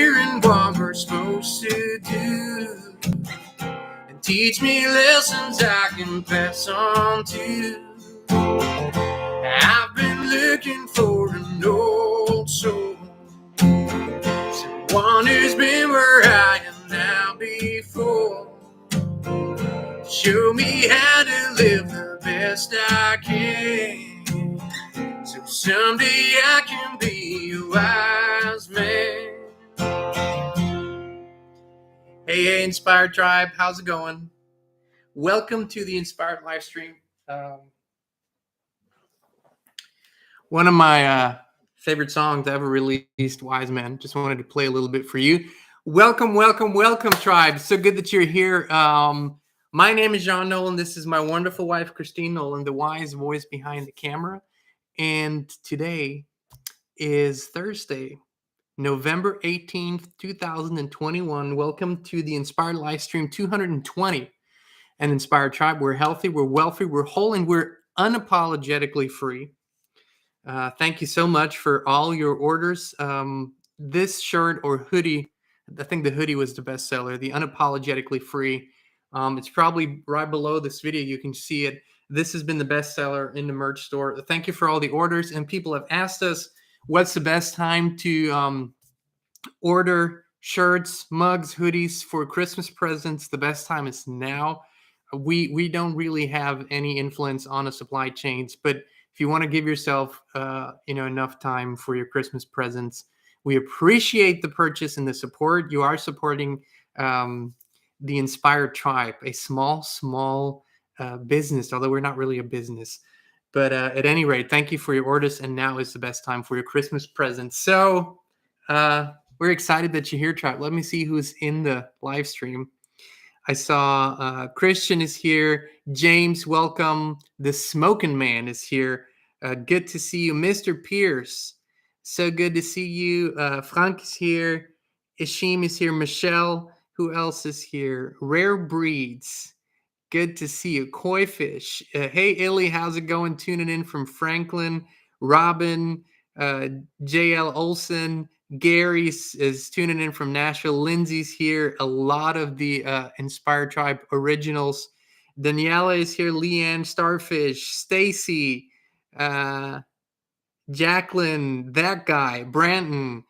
hearing what we're supposed to do, and teach me lessons I can pass on to. I've been looking for an old soul, someone who's been where I am now before. Show me how to live the best I can, so someday I can be a wise man. Hey, Inspired Tribe, how's it going? Welcome to the Inspired Livestream. One of my favorite songs ever released, Wise Man. Just wanted to play a little bit for you. Welcome, welcome, welcome, Tribe. So good that you're here. My name is Jean Nolan. This is my wonderful wife, Kristin Nolan, the wise voice behind the camera. And today is Thursday, November 18th, 2021. Welcome to the Inspired Livestream 220 and Inspired Tribe. We're healthy, we're wealthy, we're whole, and we're unapologetically free. Thank you so much for all your orders. This shirt or hoodie, I think the hoodie was the best seller, the unapologetically free. It's probably right below this video. You can see it. This has been the best seller in the merch store. Thank you for all the orders. And people have asked us, what's the best time to order shirts, mugs, hoodies for Christmas presents? The best time is now. We don't really have any influence on the supply chains, but if you want to give yourself enough time for your Christmas presents, we appreciate the purchase and the support. You are supporting the Inspired Tribe, a small business, although we're not really a business. But at any rate, thank you for your orders, and now is the best time for your Christmas presents. So we're excited that you're here, Tribe. Let me see who's in the live stream. I saw Christian is here. James, welcome. The Smoking Man is here. Good to see you. Mr. Pierce, so good to see you. Frank is here. Ishim is here. Michelle, who else is here? Rare Breeds, good to see you. Koi Fish, hey Illy, how's it going? Tuning in from Franklin. Robin, JL Olson, Gary is tuning in from Nashville. Lindsay's here. A lot of the Inspired Tribe originals. Daniela is here. Leanne, Starfish, Stacy, Jacqueline, that guy, Branton,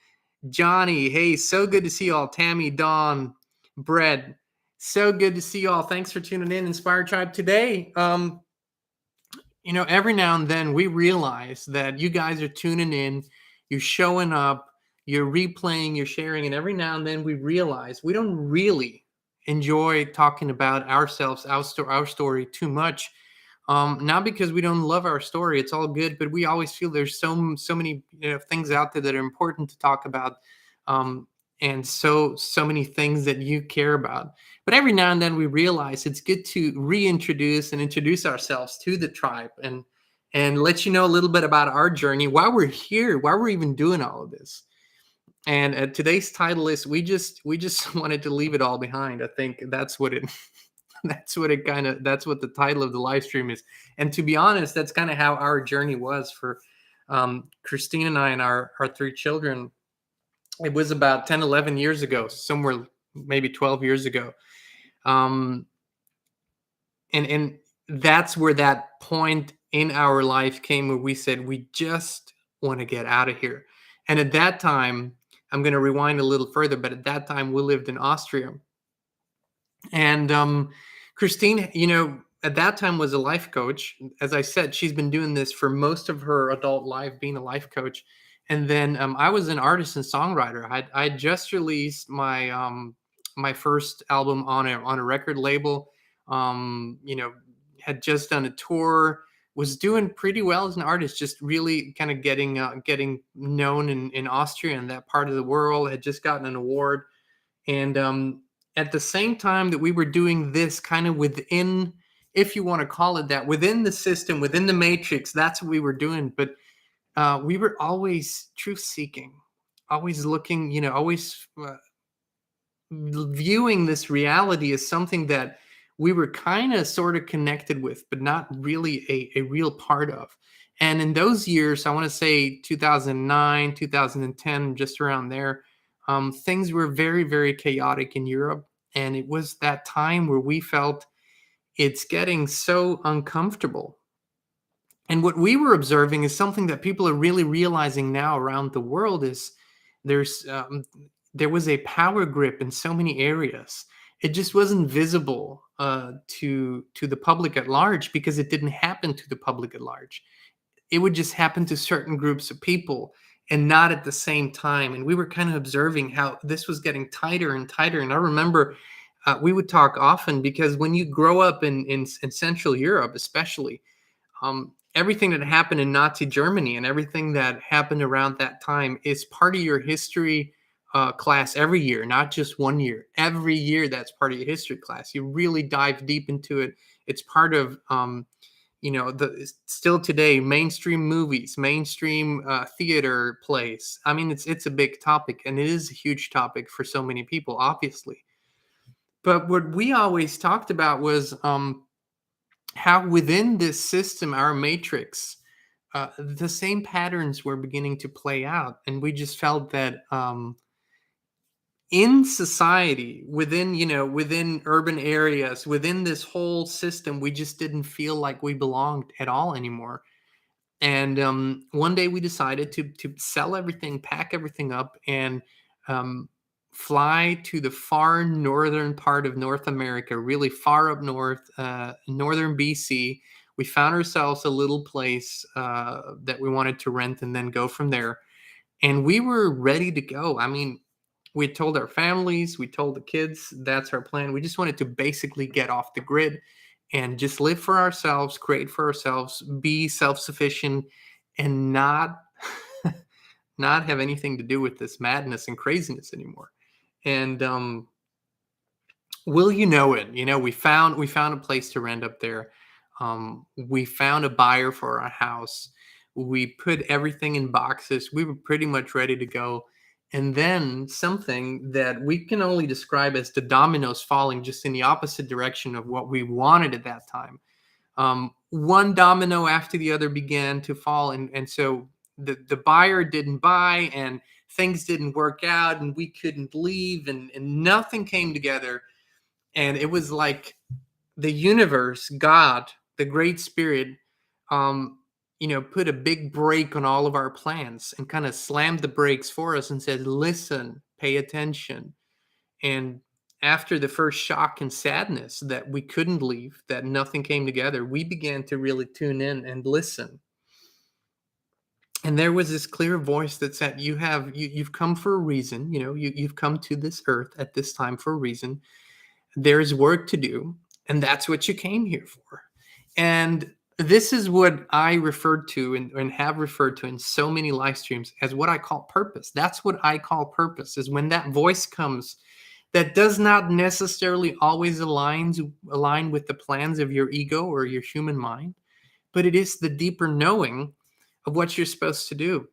Johnny. Hey, so good to see you all. Tammy, Dawn, Brett, so good to see you all. Thanks for tuning in, Inspired Tribe. Today, every now and then we realize that you guys are tuning in, you're showing up, you're replaying, you're sharing, and every now and then we realize we don't really enjoy talking about ourselves, our story too much. Not because we don't love our story, it's all good, but we always feel there's so many things out there that are important to talk about, and so many things that you care about. But every now and then we realize it's good to reintroduce and introduce ourselves to the tribe and let you know a little bit about our journey, why we're here, why we're even doing all of this. And today's title is we just wanted to leave it all behind. I think that's what that's what the title of the live stream is. And to be honest, that's kind of how our journey was for Christine and I and our three children. It was about 10, 11 years ago, somewhere maybe 12 years ago. And that's where that point in our life came where we said, we just want to get out of here. And at that time, I'm going to rewind a little further, but at that time we lived in Austria. And Christine, at that time was a life coach. As I said, she's been doing this for most of her adult life, being a life coach. And then I was an artist and songwriter. I just released my my first album on a record label. Had just done a tour, was doing pretty well as an artist, just really kind of getting known in Austria and that part of the world. Had just gotten an award. And at the same time that we were doing this kind of within, if you want to call it that, within the system, within the matrix, that's what we were doing. But we were always truth seeking, always looking, always viewing this reality as something that we were kind of sort of connected with, but not really a real part of. And in those years, I want to say 2009, 2010, just around there, things were very, very chaotic in Europe. And it was that time where we felt it's getting so uncomfortable. And what we were observing is something that people are really realizing now around the world is there's there was a power grip in so many areas. It just wasn't visible to the public at large because it didn't happen to the public at large. It would just happen to certain groups of people and not at the same time. And we were kind of observing how this was getting tighter and tighter. And I remember we would talk often because when you grow up in Central Europe, especially, everything that happened in Nazi Germany and everything that happened around that time is part of your history class every year, not just one year. Every year, that's part of your history class. You really dive deep into it. It's part of still today mainstream movies, mainstream theater plays. I mean, it's a big topic, and it is a huge topic for so many people, obviously. But what we always talked about was how within this system, our matrix, the same patterns were beginning to play out, and we just felt that in society, within urban areas, within this whole system, we just didn't feel like we belonged at all anymore. And one day we decided to sell everything, pack everything up, and um, fly to the far northern part of North America, really far up north, northern BC. We found ourselves a little place that we wanted to rent, and then go from there. And we were ready to go. I mean, we told our families, we told the kids, that's our plan. We just wanted to basically get off the grid and just live for ourselves, create for ourselves, be self-sufficient, and not not have anything to do with this madness and craziness anymore. And will you know it? We found a place to rent up there. We found a buyer for our house. We put everything in boxes. We were pretty much ready to go. And then something that we can only describe as the dominoes falling just in the opposite direction of what we wanted at that time. One domino after the other began to fall, and so the buyer didn't buy, and things didn't work out, and we couldn't leave, and nothing came together. And it was like the universe, God, the Great Spirit, put a big brake on all of our plans and kind of slammed the brakes for us and said, "Listen, pay attention." And after the first shock and sadness that we couldn't leave, that nothing came together, we began to really tune in and listen. And there was this clear voice that said, you've come for a reason. You've come to this earth at this time for a reason. There's work to do, and that's what you came here for. And this is what I referred to and have referred to in so many live streams as what I call purpose. That's what I call purpose, is when that voice comes that does not necessarily always align with the plans of your ego or your human mind, but it is the deeper knowing of what you're supposed to do.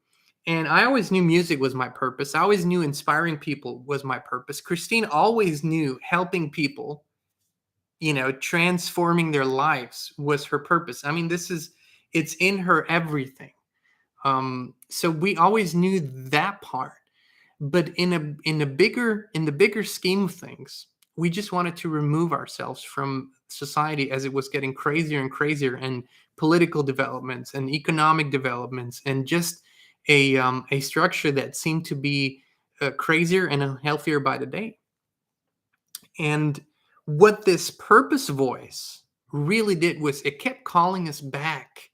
And I always knew music was my purpose. I always knew inspiring people was my purpose. Christine always knew helping people, transforming their lives was her purpose. I mean, it's in her everything. So we always knew that part. But in the bigger scheme of things, we just wanted to remove ourselves from society as it was getting crazier and crazier, and political developments and economic developments, and just a structure that seemed to be crazier and unhealthier by the day. And what this purpose voice really did was it kept calling us back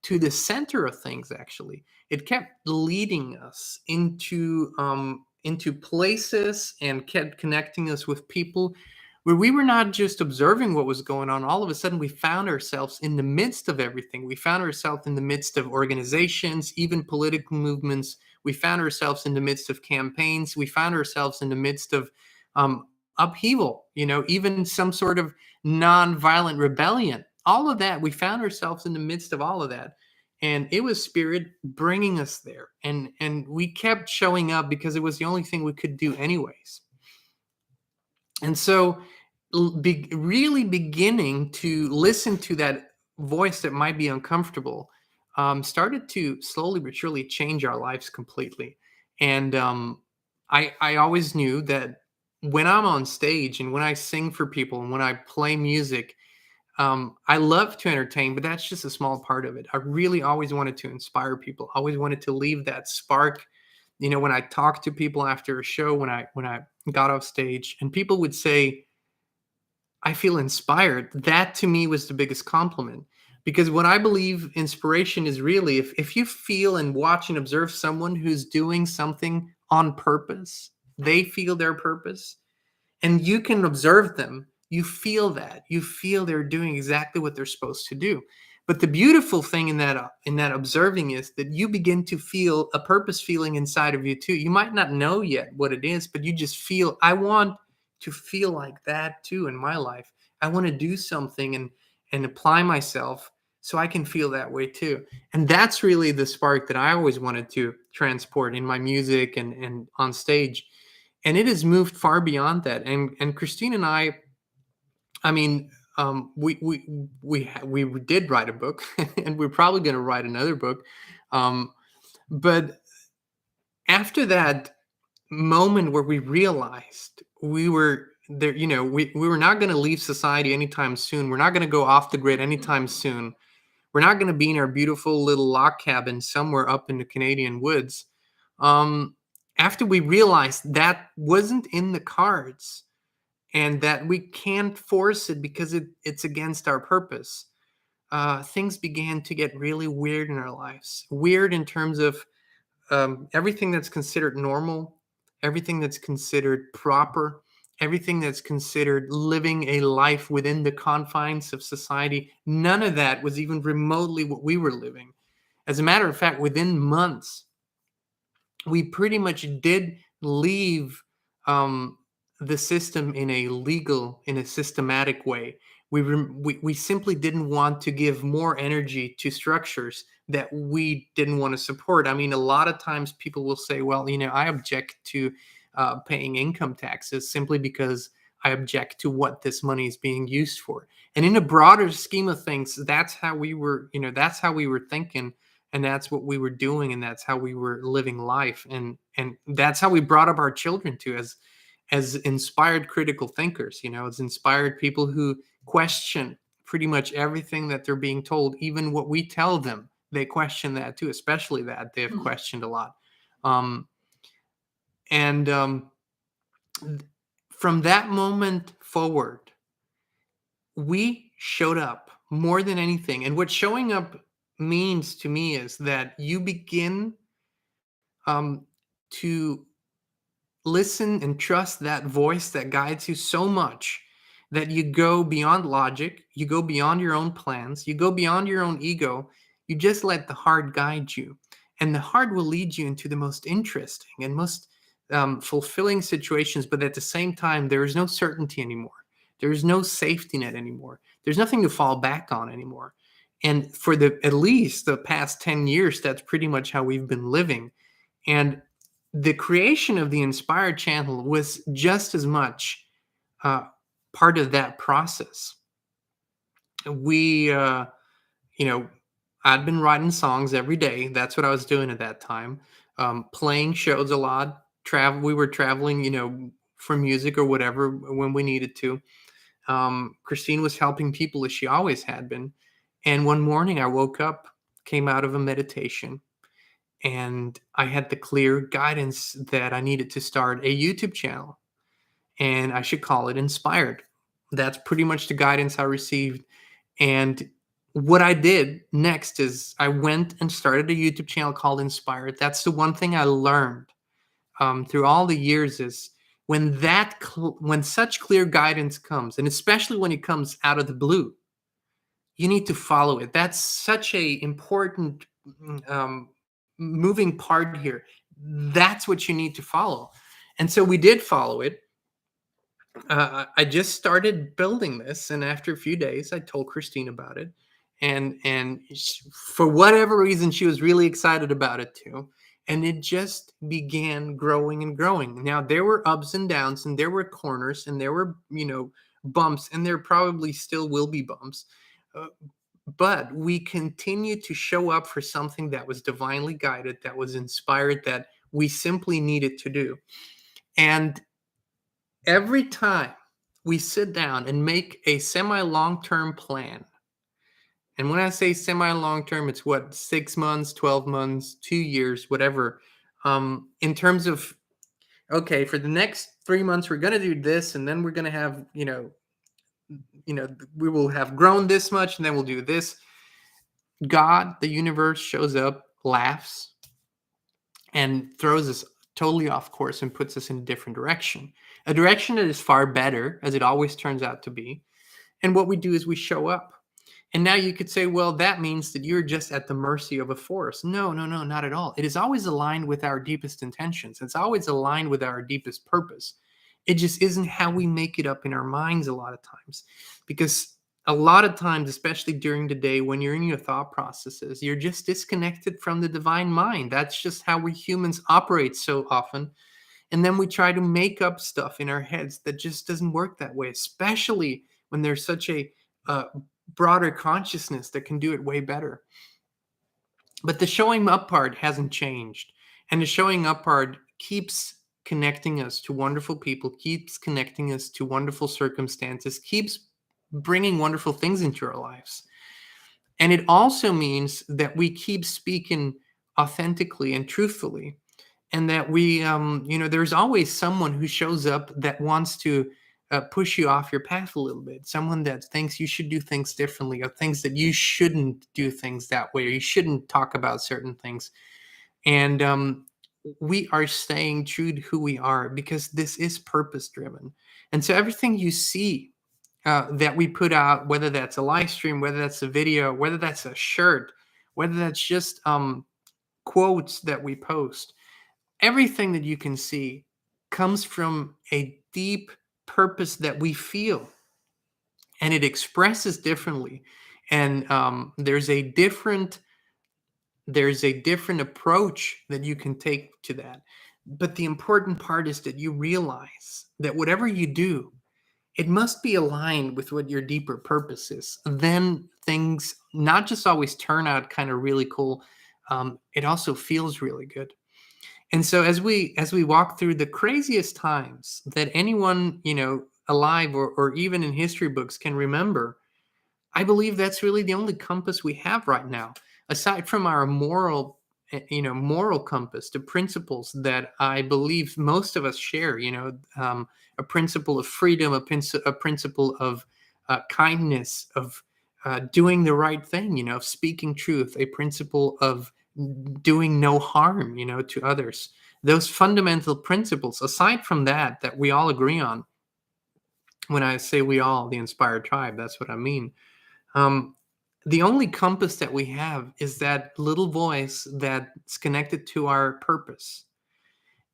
to the center of things. Actually, it kept leading us into places and kept connecting us with people where we were not just observing what was going on. All of a sudden, we found ourselves in the midst of everything. We found ourselves in the midst of organizations, even political movements. We found ourselves in the midst of campaigns. We found ourselves in the midst of upheaval, even some sort of nonviolent rebellion. All of that, we found ourselves in the midst of all of that. And it was spirit bringing us there. And we kept showing up because it was the only thing we could do anyways. And so really beginning to listen to that voice that might be uncomfortable started to slowly but surely change our lives completely. And I always knew that when I'm on stage and when I sing for people and when I play music, I love to entertain, but that's just a small part of it. I really always wanted to inspire people. Always wanted to leave that spark. When I talked to people after a show, when I got off stage, and people would say, "I feel inspired." That to me was the biggest compliment. Because what I believe inspiration is really, if you feel and watch and observe someone who's doing something on purpose, they feel their purpose, and you can observe them, you feel that, you feel they're doing exactly what they're supposed to do. But the beautiful thing in that observing is that you begin to feel a purpose feeling inside of you too. You might not know yet what it is, but you just feel, I want to feel like that too in my life. I want to do something and apply myself so I can feel that way too. And that's really the spark that I always wanted to transport in my music and on stage. And it has moved far beyond that. And Christine and I mean, we did write a book, and we're probably going to write another book. Um, but after that moment where we realized we were there, we were not going to leave society anytime soon. We're not going to go off the grid anytime soon. We're not going to be in our beautiful little log cabin somewhere up in the Canadian woods. Um, After we realized that wasn't in the cards, and that we can't force it because it's against our purpose, things began to get really weird in our lives. Weird in terms of everything that's considered normal, everything that's considered proper, everything that's considered living a life within the confines of society. None of that was even remotely what we were living. As a matter of fact, within months, we pretty much did leave um, the system in a systematic way. We simply didn't want to give more energy to structures that we didn't want to support. I mean, a lot of times people will say, well, I object to paying income taxes simply because I object to what this money is being used for. And in a broader scheme of things, that's how we were thinking, and that's what we were doing, and that's how we were living life, and that's how we brought up our children too, as inspired critical thinkers, as inspired people who question pretty much everything that they're being told. Even what we tell them, they question that too, especially that they have questioned a lot. Um, and from that moment forward, we showed up more than anything. And what showing up means to me is that you begin to listen and trust that voice that guides you so much that you go beyond logic, you go beyond your own plans, you go beyond your own ego. You just let the heart guide you. And the heart will lead you into the most interesting and most fulfilling situations. But at the same time, there is no certainty anymore. There is no safety net anymore. There's nothing to fall back on anymore. And for at least the past 10 years, that's pretty much how we've been living. And the creation of the Inspired channel was just as much uh, part of that process. We, I'd been writing songs every day. That's what I was doing at that time. Playing shows a lot. We were traveling, for music or whatever when we needed to. Christine was helping people as she always had been. And one morning I woke up, came out of a meditation, and I had the clear guidance that I needed to start a YouTube channel, and I should call it Inspired. That's pretty much the guidance I received. And what I did next is I went and started a YouTube channel called Inspired. That's the one thing I learned through all the years is when such clear guidance comes, and especially when it comes out of the blue, you need to follow it. That's such a important um, moving part here. That's what you need to follow. And so we did follow it. I just started building this, and after a few days, I told Christine about it, and for whatever reason, she was really excited about it too. And it just began growing and growing. Now there were ups and downs, and there were corners, and there were bumps, and there probably still will be bumps. Uh, but we continued to show up for something that was divinely guided, that was inspired, that we simply needed to do. And every time we sit down and make a semi-long-term plan, and when I say semi-long-term, it's what, 6 months, 12 months, 2 years, whatever. In terms of, okay, for the next 3 months, we're going to do this, and then we're going to have, we will have grown this much, and then we'll do this. God, the universe, shows up, laughs, and throws us totally off course and puts us in a different direction. A direction that is far better, as it always turns out to be. And what we do is we show up. And now you could say, well, that means that you're just at the mercy of a force. No, no, no, not at all. It is always aligned with our deepest intentions. It's always aligned with our deepest purpose. It just isn't how we make it up in our minds a lot of times. Because a lot of times, especially during the day when you're in your thought processes, you're just disconnected from the divine mind. That's just how we humans operate so often. And then we try to make up stuff in our heads that just doesn't work that way, especially when there's such a broader consciousness that can do it way better. But the showing up part hasn't changed. And the showing up part keeps connecting us to wonderful people, keeps connecting us to wonderful circumstances, keeps bringing wonderful things into our lives. And it also means that we keep speaking authentically and truthfully. And that we, there's always someone who shows up that wants to push you off your path a little bit. Someone that thinks you should do things differently, or thinks that you shouldn't do things that way, or you shouldn't talk about certain things. And we are staying true to who we are, because this is purpose driven. And so everything you see that we put out, whether that's a live stream, whether that's a video, whether that's a shirt, whether that's just quotes that we post, everything that you can see comes from a deep purpose that we feel, and it expresses differently. And there's a different approach that you can take to that. But the important part is that you realize that whatever you do, it must be aligned with what your deeper purpose is. Then things not just always turn out kind of really cool, it also feels really good. And so as we walk through the craziest times that anyone, alive or even in history books can remember, I believe that's really the only compass we have right now, aside from our moral compass, the principles that I believe most of us share. A principle of freedom, a principle of kindness, of doing the right thing, of speaking truth, a principle of doing no harm, to others. Those fundamental principles, aside from that we all agree on. When I say we all, the Inspired Tribe, that's what I mean. The only compass that we have is that little voice that's connected to our purpose.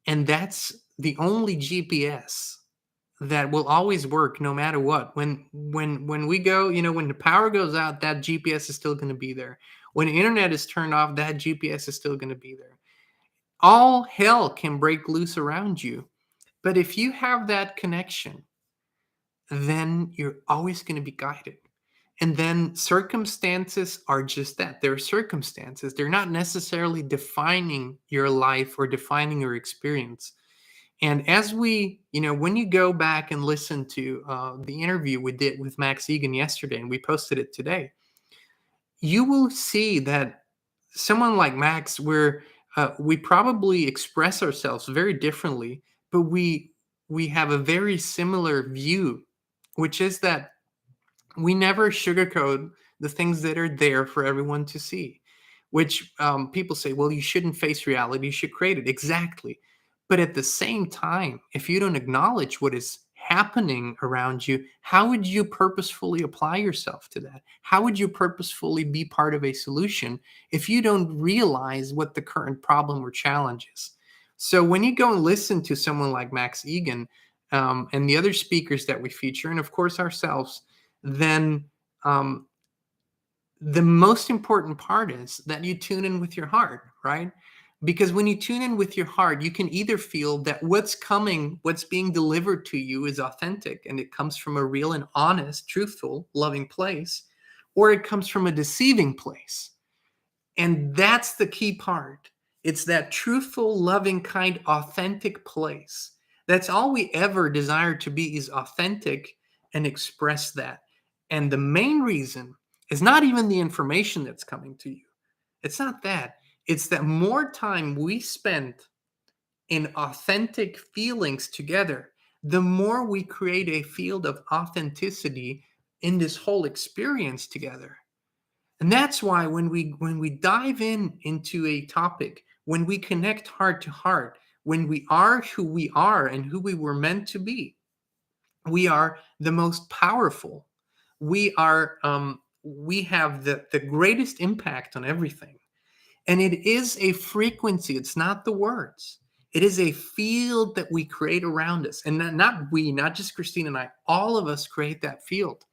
And that's the only GPS that will always work no matter what. When we go, when the power goes out, that GPS is still going to be there. When the internet is turned off, that GPS is still going to be there. All hell can break loose around you. But if you have that connection, then you're always going to be guided. And then circumstances are just that. They're circumstances. They're not necessarily defining your life or defining your experience. And as we, when you go back and listen to the interview we did with Max Egan yesterday, and we posted it today, you will see that someone like Max, where we probably express ourselves very differently, but we have a very similar view, which is that we never sugarcoat the things that are there for everyone to see, which people say, well, you shouldn't face reality, you should create it. Exactly. But at the same time, if you don't acknowledge what is happening around you, how would you purposefully apply yourself to that? How would you purposefully be part of a solution if you don't realize what the current problem or challenge is? So when you go and listen to someone like Max Egan and the other speakers that we feature, and of course ourselves, then the most important part is that you tune in with your heart, right? Because when you tune in with your heart, you can either feel that what's being delivered to you is authentic and it comes from a real and honest, truthful, loving place, or it comes from a deceiving place. And that's the key part. It's that truthful, loving, kind, authentic place That's all we ever desire to be, is authentic and express that. And the main reason is not even the information that's coming to you. It's not that. It's that more time we spend in authentic feelings together, the more we create a field of authenticity in this whole experience together. And that's why when we dive into a topic, when we connect heart to heart, when we are who we are and who we were meant to be, we are the most powerful. We have the greatest impact on everything. And it is a frequency. It's not the words. It is a field that we create around us. And not just Christine and I, all of us create that field.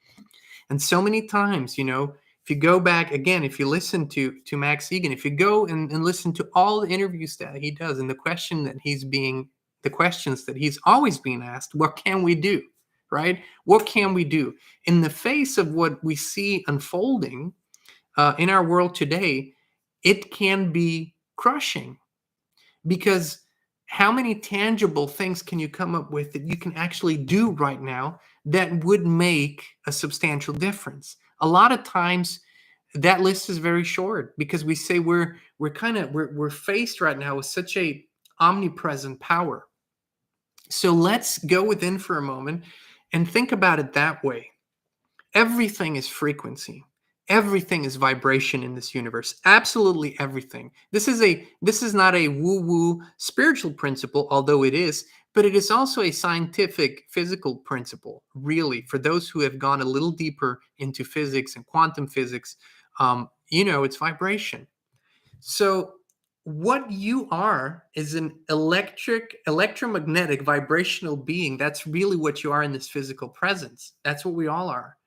And so many times, if you go back again, if you listen to Max Egan, if you go and listen to all the interviews that he does, and the questions that he's always being asked, what can we do? Right? What can we do? In the face of what we see unfolding in our world today, it can be crushing, because how many tangible things can you come up with that you can actually do right now that would make a substantial difference? A lot of times that list is very short, because we say we're faced right now with such a omnipresent power. So let's go within for a moment and think about it that way. Everything is frequency. Everything is vibration in this universe. Absolutely everything. This is not a woo-woo spiritual principle, although it is, but it is also a scientific physical principle, really, for those who have gone a little deeper into physics and quantum physics. It's vibration. So what you are is an electromagnetic vibrational being. That's really what you are in this physical presence. That's what we all are.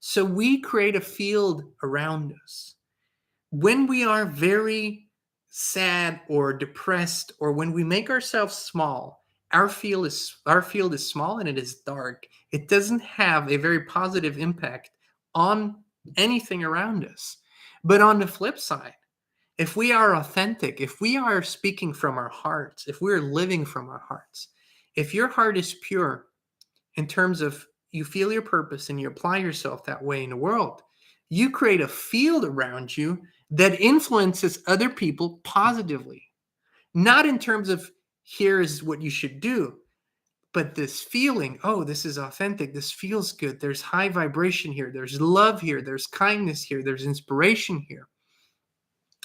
So we create a field around us. When we are very sad or depressed, or when we make ourselves small, our field is small and it is dark. It doesn't have a very positive impact on anything around us. But on the flip side, if we are authentic, if we are speaking from our hearts, if we're living from our hearts, if your heart is pure in terms of you feel your purpose and you apply yourself that way in the world, you create a field around you that influences other people positively. Not in terms of here's what you should do, but this feeling, oh, this is authentic, this feels good, there's high vibration here, there's love here, there's kindness here, there's inspiration here.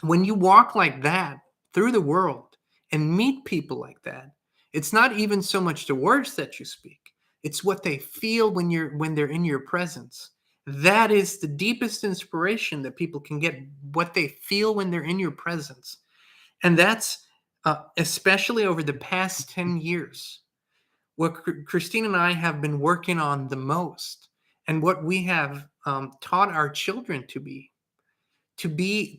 When you walk like that through the world and meet people like that, it's not even so much the words that you speak. It's what they feel when they're in your presence. That is the deepest inspiration that people can get, what they feel when they're in your presence. And that's especially over the past 10 years, what Christine and I have been working on the most, and what we have taught our children to be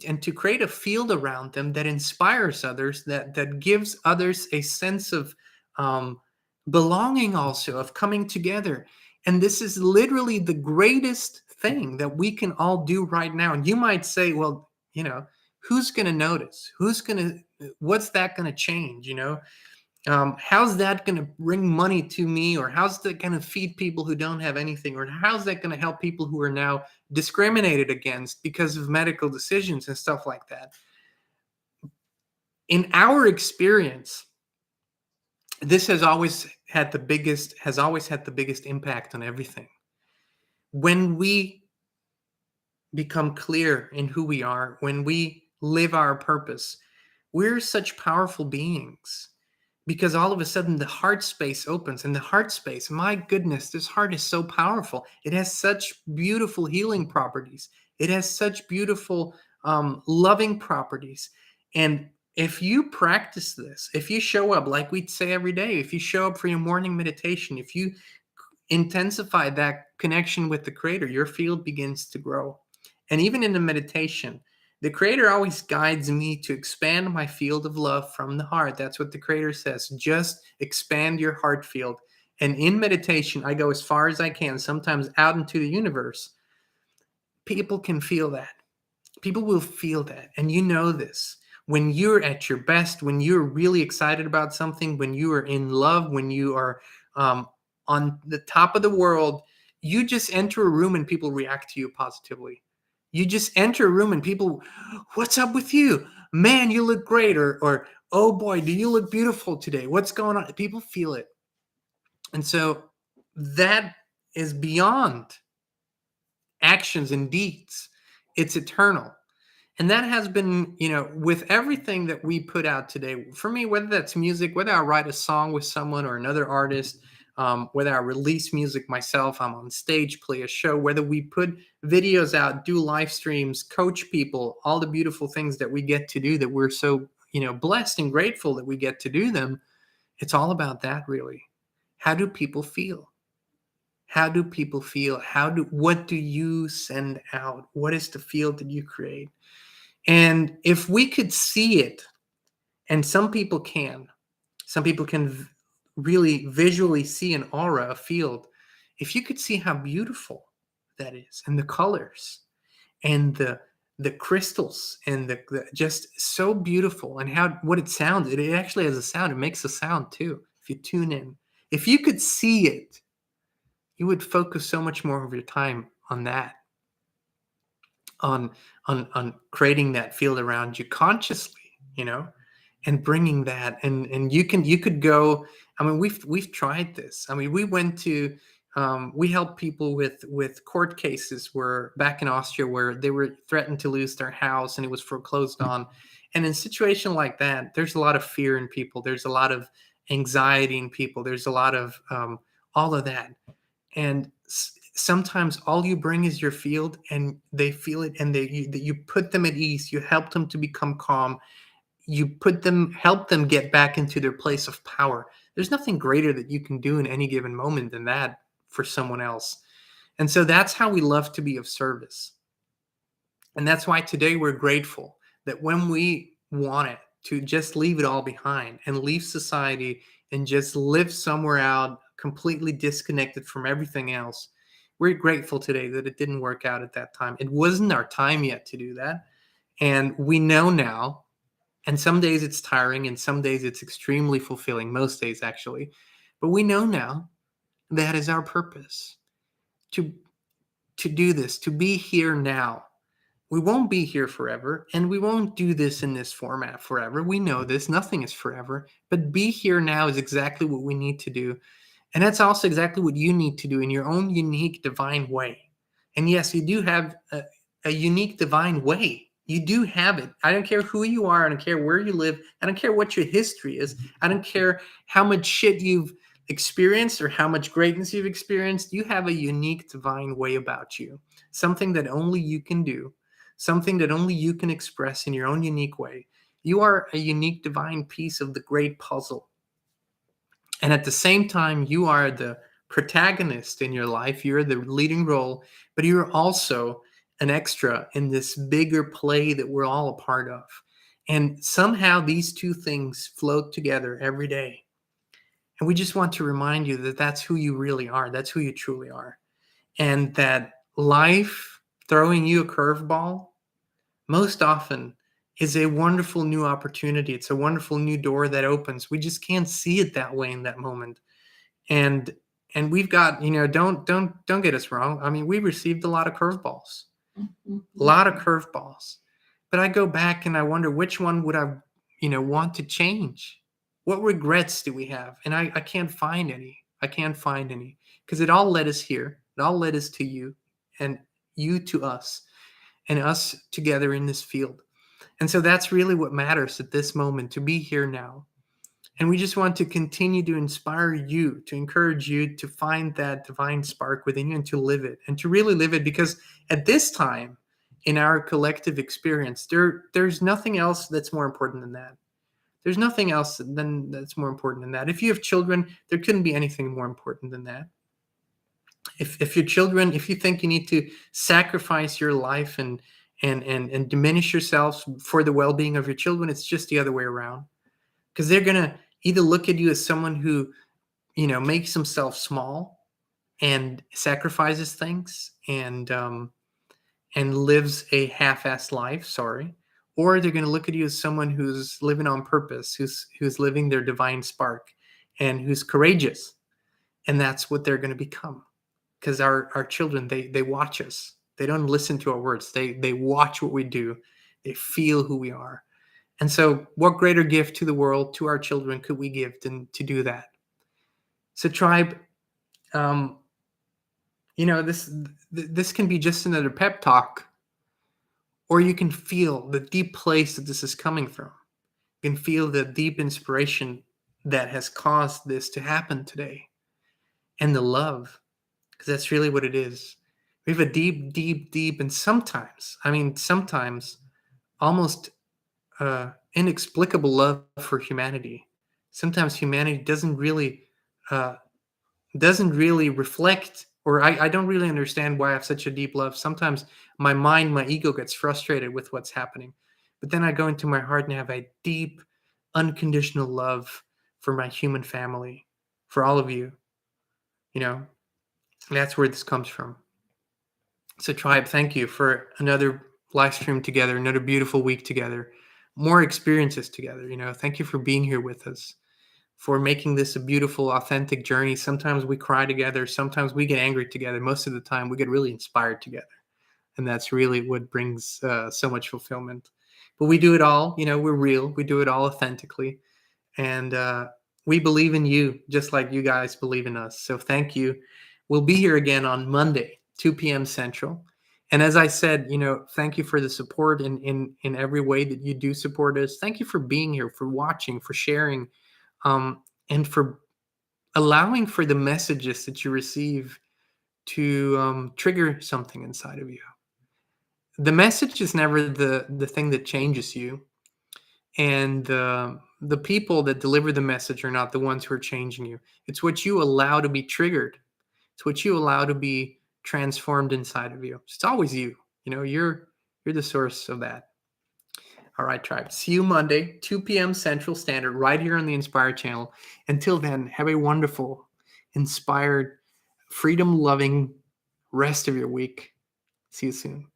and to create a field around them that inspires others, that gives others a sense of belonging, also of coming together. And this is literally the greatest thing that we can all do right now. And you might say, well, who's going to notice? What's that going to change? How's that going to bring money to me? Or how's that going to feed people who don't have anything? Or how's that going to help people who are now discriminated against because of medical decisions and stuff like that? In our experience, this has always had the biggest impact on everything. When we become clear in who we are, when we live our purpose, we're such powerful beings, because all of a sudden the heart space opens. And the heart space, my goodness, this heart is so powerful. It has such beautiful healing properties. It has such beautiful loving properties. And if you practice this, if you show up, like we say every day, if you show up for your morning meditation, if you intensify that connection with the Creator, your field begins to grow. And even in the meditation, the Creator always guides me to expand my field of love from the heart. That's what the Creator says. Just expand your heart field. And in meditation, I go as far as I can, sometimes out into the universe. People can feel that. People will feel that. And you know this. when you're at your best, when you're really excited about something, when you are in love, when you are on the top of the world, you just enter a room and people react to you positively. You just enter a room and people, what's up with you? Man, you look great. Or oh boy, do you look beautiful today? What's going on? People feel it. And so that is beyond actions and deeds. It's eternal. And that has been, with everything that we put out today, for me, whether that's music, whether I write a song with someone or another artist, whether I release music myself, I'm on stage, play a show, whether we put videos out, do live streams, coach people, all the beautiful things that we get to do that we're so, blessed and grateful that we get to do them. It's all about that, really. How do people feel? How do people feel? What do you send out? What is the field that you create? And if we could see it, and some people can really visually see an aura, a field. If you could see how beautiful that is, and the colors, and the crystals, and the just so beautiful, and what it sounds, it actually has a sound. It makes a sound too. If you tune in, if you could see it, you would focus so much more of your time on that, on creating that field around you consciously, and bringing that, and you could go. I mean, we've tried this. I mean, we went to we helped people with court cases where back in Austria where they were threatened to lose their house and it was foreclosed on. And in a situation like that, there's a lot of fear in people. There's a lot of anxiety in people. There's a lot of all of that. And sometimes all you bring is your field, and they feel it, and you put them at ease. You help them to become calm. You help them get back into their place of power. There's nothing greater that you can do in any given moment than that for someone else. And so that's how we love to be of service. And that's why today we're grateful that when we wanted to just leave it all behind and leave society and just live somewhere out completely disconnected from everything else, we're grateful today that it didn't work out at that time. It wasn't our time yet to do that. And we know now, and some days it's tiring and some days it's extremely fulfilling, most days actually. But we know now that is our purpose, to do this, to be here now. We won't be here forever, and we won't do this in this format forever. We know this, nothing is forever, but be here now is exactly what we need to do. And that's also exactly what you need to do in your own unique divine way. And yes, you do have a unique divine way. You do have it. I don't care who you are. I don't care where you live. I don't care what your history is. I don't care how much shit you've experienced or how much greatness you've experienced. You have a unique divine way about you, something that only you can do, something that only you can express in your own unique way. You are a unique divine piece of the great puzzle. And at the same time, you are the protagonist in your life. You're the leading role, but you're also an extra in this bigger play that we're all a part of. And somehow these two things float together every day. And we just want to remind you that that's who you really are. That's who you truly are. And that life throwing you a curveball most often is a wonderful new opportunity. It's a wonderful new door that opens. We just can't see it that way in that moment. And we've got, don't get us wrong. I mean, we received a lot of curveballs, a lot of curveballs. But I go back and I wonder which one would I, want to change? What regrets do we have? And I can't find any. I can't find any because it all led us here. It all led us to you and you to us and us together in this field. And so that's really what matters at this moment, to be here now. And we just want to continue to inspire you, to encourage you to find that divine spark within you and to live it and to really live it. Because at this time in our collective experience, there's nothing else that's more important than that. There's nothing else that's more important than that. If you have children, there couldn't be anything more important than that. If your children, if you think you need to sacrifice your life and diminish yourself for the well-being of your children, it's just the other way around. Because they're going to either look at you as someone who, makes himself small and sacrifices things and lives a half-assed life, or they're going to look at you as someone who's living on purpose, who's living their divine spark, and who's courageous. And that's what they're going to become. Because our children, they watch us. They don't listen to our words. They watch what we do. They feel who we are. And so what greater gift to the world, to our children, could we give than to do that? So tribe, this can be just another pep talk, or you can feel the deep place that this is coming from. You can feel the deep inspiration that has caused this to happen today, and the love, because that's really what it is. We have a deep, deep, deep, and sometimes almost inexplicable love for humanity. Sometimes humanity doesn't really reflect, or I don't really understand why I have such a deep love. Sometimes my mind, my ego gets frustrated with what's happening. But then I go into my heart and have a deep, unconditional love for my human family, for all of you. That's where this comes from. So tribe, thank you for another live stream together, another beautiful week together, more experiences together. Thank you for being here with us, for making this a beautiful, authentic journey. Sometimes we cry together. Sometimes we get angry together. Most of the time we get really inspired together. And that's really what brings so much fulfillment. But we do it all, we're real. We do it all authentically. And we believe in you, just like you guys believe in us. So thank you. We'll be here again on Monday, 2 p.m. Central. And as I said, thank you for the support in every way that you do support us. Thank you for being here, for watching, for sharing, and for allowing for the messages that you receive to trigger something inside of you. The message is never the thing that changes you. And the people that deliver the message are not the ones who are changing you. It's what you allow to be triggered. It's what you allow to be transformed inside of you. It's always you. You're the source of that. All right, tribe. See you Monday, 2 p.m. Central Standard, right here on the Inspired channel. Until then, have a wonderful, inspired, freedom-loving rest of your week. See you soon.